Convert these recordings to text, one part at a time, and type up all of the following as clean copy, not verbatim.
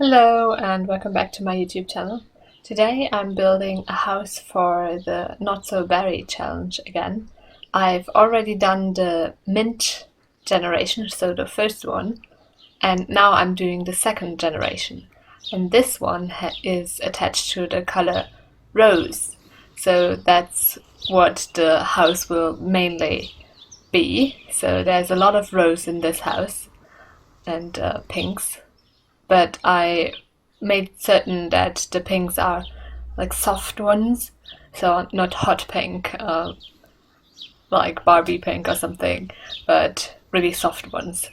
Hello and welcome back to my YouTube channel. Today I'm building a house for the Not So Berry challenge again. I've already done the mint generation, so the first one, and now I'm doing the second generation. And this one is attached to the color rose, so that's what the house will mainly be. So there's a lot of rose in this house and pinks. But I made certain that the pinks are like soft ones, so not hot pink, like Barbie pink or something, but really soft ones.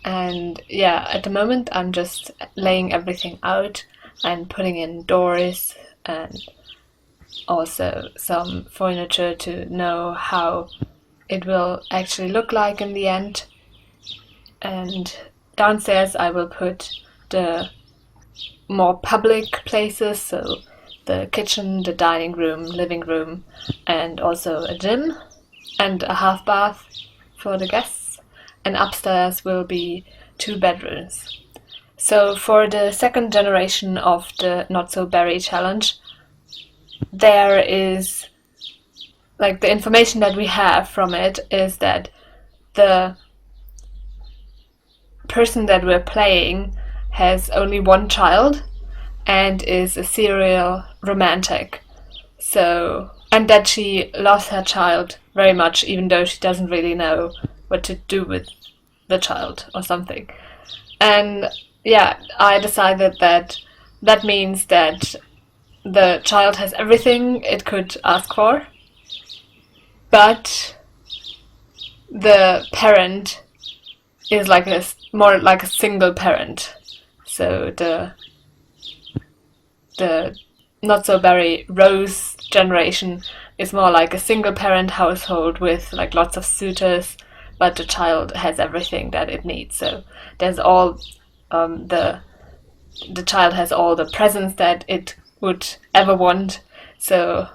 And yeah, at the moment I'm just laying everything out and putting in doors and also some furniture to know how it will actually look like in the end. And downstairs I will put the more public places, so the kitchen, the dining room, living room, and also a gym and a half bath for the guests. And upstairs will be 2 bedrooms. So for the second generation of the Not So Berry challenge, there is like the information that we have from it is that the person that we're playing has only one child and is a serial romantic. So, and that she loves her child very much, even though she doesn't really know what to do with the child or something. And yeah, I decided that that means that the child has everything it could ask for, but the parent is like a more like a single parent. So the Not So Berry Rose generation is more like a single parent household with like lots of suitors, but the child has everything that it needs. So there's all the child has all the presents that it would ever want. So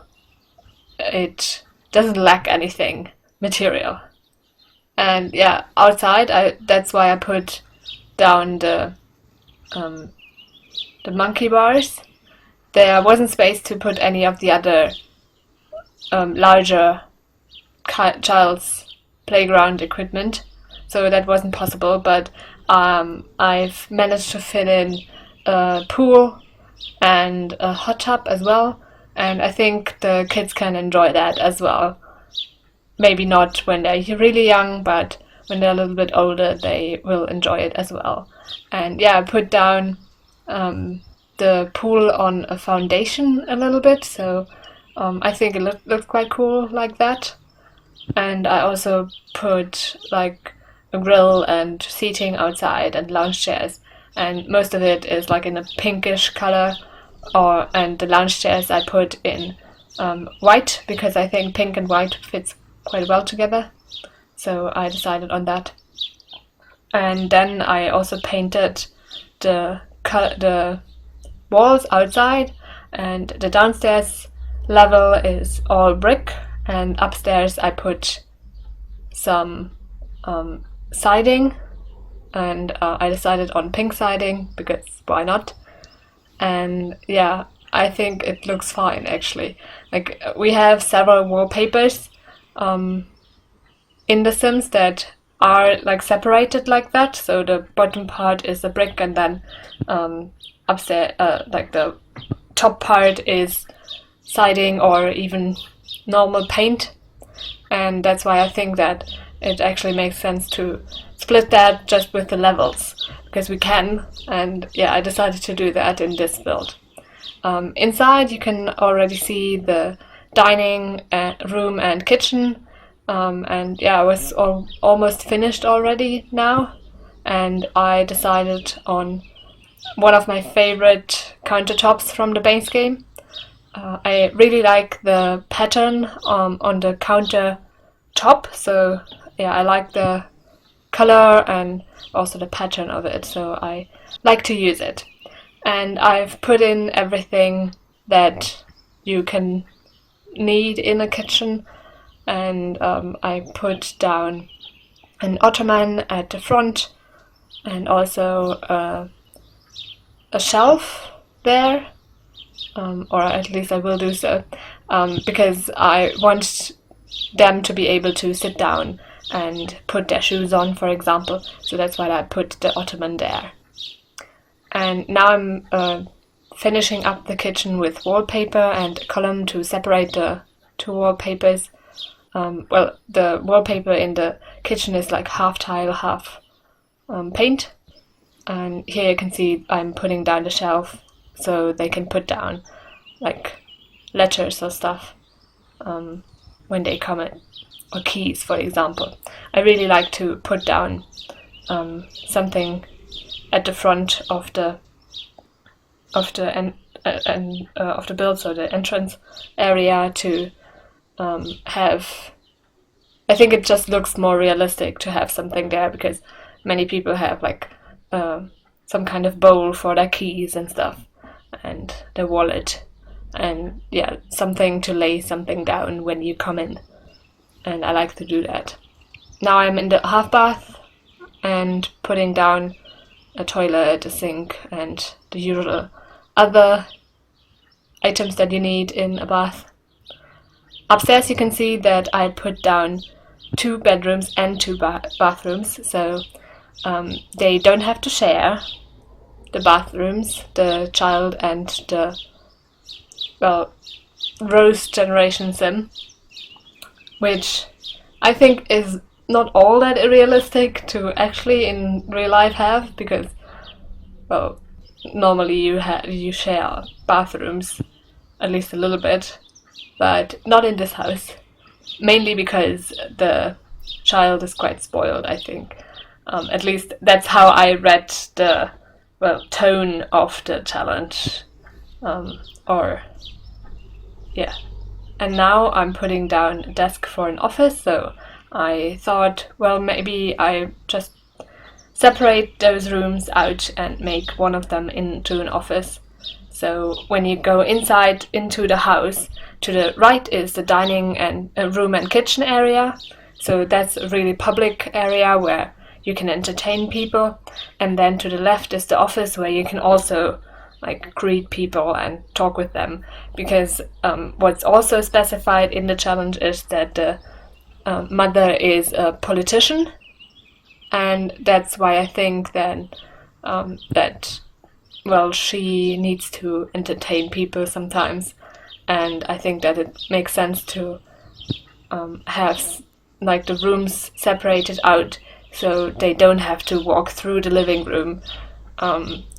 it doesn't lack anything material. And yeah, outside that's why I put down the monkey bars. There wasn't space to put any of the other larger child's playground equipment, so that wasn't possible. But I've managed to fit in a pool and a hot tub as well, and I think the kids can enjoy that as well. Maybe not when they're really young, but when they're a little bit older, they will enjoy it as well. And yeah, I put down the pool on a foundation a little bit, so I think it looked quite cool like that. And I also put like a grill and seating outside and lounge chairs, and most of it is like in a pinkish color. And the lounge chairs I put in white, because I think pink and white fits quite well together. So I decided on that. And then I also painted the walls outside, and the downstairs level is all brick, and upstairs I put some siding, and I decided on pink siding because why not? And yeah, I think it looks fine actually. Like we have several wallpapers in The Sims that are like separated like that. So the bottom part is a brick, and then upstairs, like the top part is siding or even normal paint. And that's why I think that it actually makes sense to split that just with the levels, because we can. And yeah, I decided to do that in this build. Inside you can already see the dining room and kitchen. And yeah, I was almost finished already now, and I decided on one of my favorite countertops from the base game. I really like the pattern on the countertop, so yeah, I like the color and also the pattern of it, so I like to use it. And I've put in everything that you can need in a kitchen. And I put down an ottoman at the front, and also a shelf there, or at least I will do so, because I want them to be able to sit down and put their shoes on, for example. So that's why I put the ottoman there. And now I'm finishing up the kitchen with wallpaper and a column to separate the two wallpapers. Well, the wallpaper in the kitchen is like half tile, half paint. And here you can see I'm putting down the shelf so they can put down like letters or stuff when they come in, or keys, for example. I really like to put down something at the front of the build, so the entrance area, to have. I think it just looks more realistic to have something there, because many people have like some kind of bowl for their keys and stuff, and their wallet, and yeah, something to lay something down when you come in. And I like to do that. Now I'm in the half bath and putting down a toilet, a sink, and the usual other items that you need in a bath. Upstairs you can see that I put down 2 bedrooms and 2 bathrooms, so they don't have to share the bathrooms, the child and the, well, Rose Generation Sim, which I think is not all that realistic to actually in real life have, because, well, normally you share bathrooms, at least a little bit, but not in this house, mainly because the child is quite spoiled, I think. At least that's how I read the, well, tone of the challenge. Yeah. And now I'm putting down a desk for an office, so I thought, well, maybe I just separate those rooms out and make one of them into an office. So when you go inside into the house, to the right is the dining and room and kitchen area. So that's a really public area where you can entertain people. And then to the left is the office, where you can also like greet people and talk with them. Because what's also specified in the challenge is that the mother is a politician. And that's why I think then that, well, she needs to entertain people sometimes. And I think that it makes sense to have like the rooms separated out, so they don't have to walk through the living room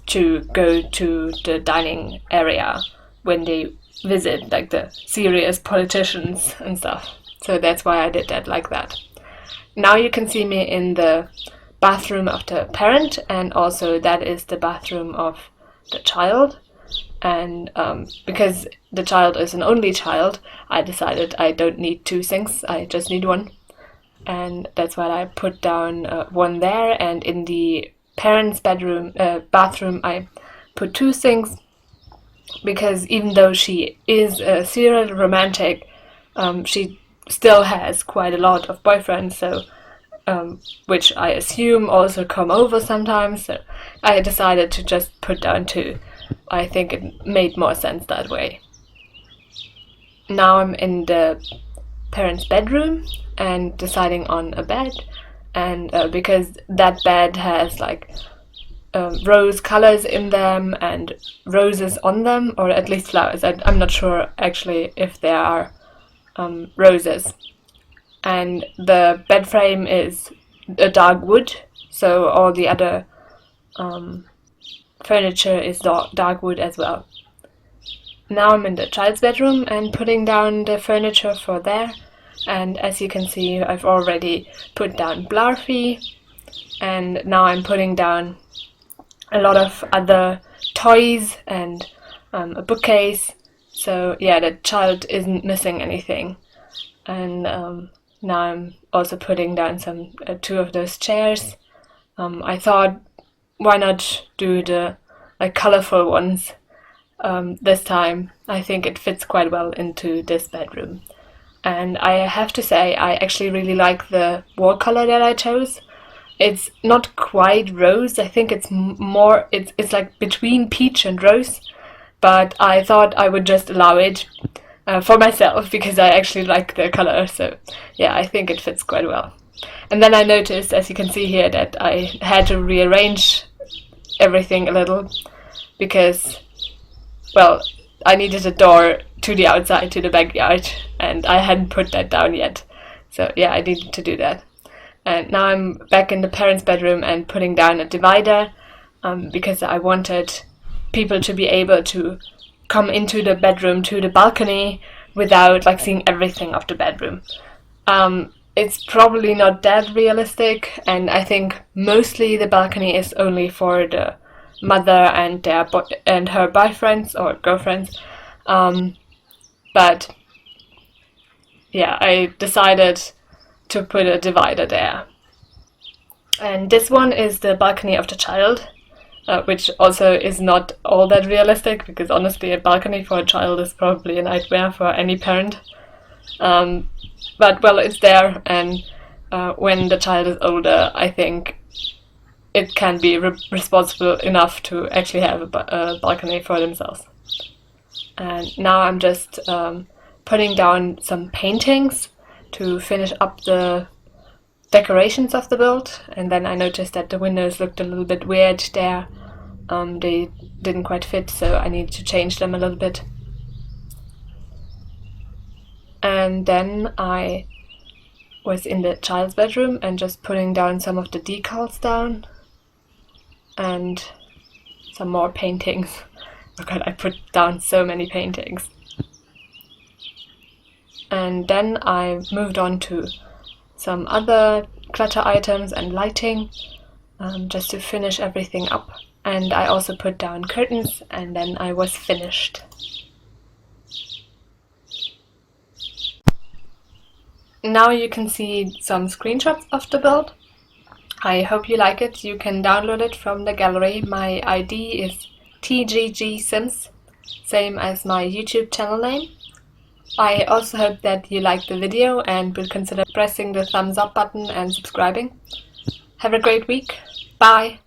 to go to the dining area when they visit like the serious politicians and stuff. So that's why I did that like that. Now you can see me in the bathroom of the parent, and also that is the bathroom of the child. And because the child is an only child, I decided I don't need 2 sinks, I just need 1. And that's why I put down 1 there, and in the parents' bathroom I put 2 sinks, because even though she is a serial romantic, she still has quite a lot of boyfriends, so which I assume also come over sometimes, so I decided to just put down 2. I think it made more sense that way. Now I'm in the parents' bedroom and deciding on a bed, and because that bed has like rose colors in them and roses on them, or at least flowers. I'm not sure actually if there are roses. And the bed frame is a dark wood, so all the other furniture is dark wood as well. Now I'm in the child's bedroom and putting down the furniture for there, and as you can see I've already put down Blarfy, and now I'm putting down a lot of other toys and a bookcase, so yeah, the child isn't missing anything. And now I'm also putting down some 2 of those chairs. I thought, why not do the like colorful ones this time? I think it fits quite well into this bedroom. And I have to say, I actually really like the wall color that I chose. It's not quite rose. I think it's more, it's like between peach and rose, but I thought I would just allow it for myself because I actually like the color. So yeah, I think it fits quite well. And then I noticed, as you can see here, that I had to rearrange everything a little because, well, I needed a door to the outside, to the backyard, and I hadn't put that down yet. So yeah, I needed to do that. And now I'm back in the parents' bedroom and putting down a divider because I wanted people to be able to come into the bedroom to the balcony without like seeing everything of the bedroom. It's probably not that realistic, and I think mostly the balcony is only for the mother and and her boyfriends or girlfriends. But yeah, I decided to put a divider there. And this one is the balcony of the child, which also is not all that realistic because honestly a balcony for a child is probably a nightmare for any parent. But well, it's there, and when the child is older, I think it can be responsible enough to actually have a balcony for themselves. And now I'm just putting down some paintings to finish up the decorations of the build, and then I noticed that the windows looked a little bit weird there. They didn't quite fit, so I need to change them a little bit. And then I was in the child's bedroom and just putting down some of the decals down and some more paintings. Oh god, I put down so many paintings. And then I moved on to some other clutter items and lighting, just to finish everything up. And I also put down curtains, and then I was finished. Now you can see some screenshots of the build. I hope you like it. You can download it from the gallery. My ID is TGGSims, same as my YouTube channel name. I also hope that you liked the video and will consider pressing the thumbs up button and subscribing. Have a great week. Bye!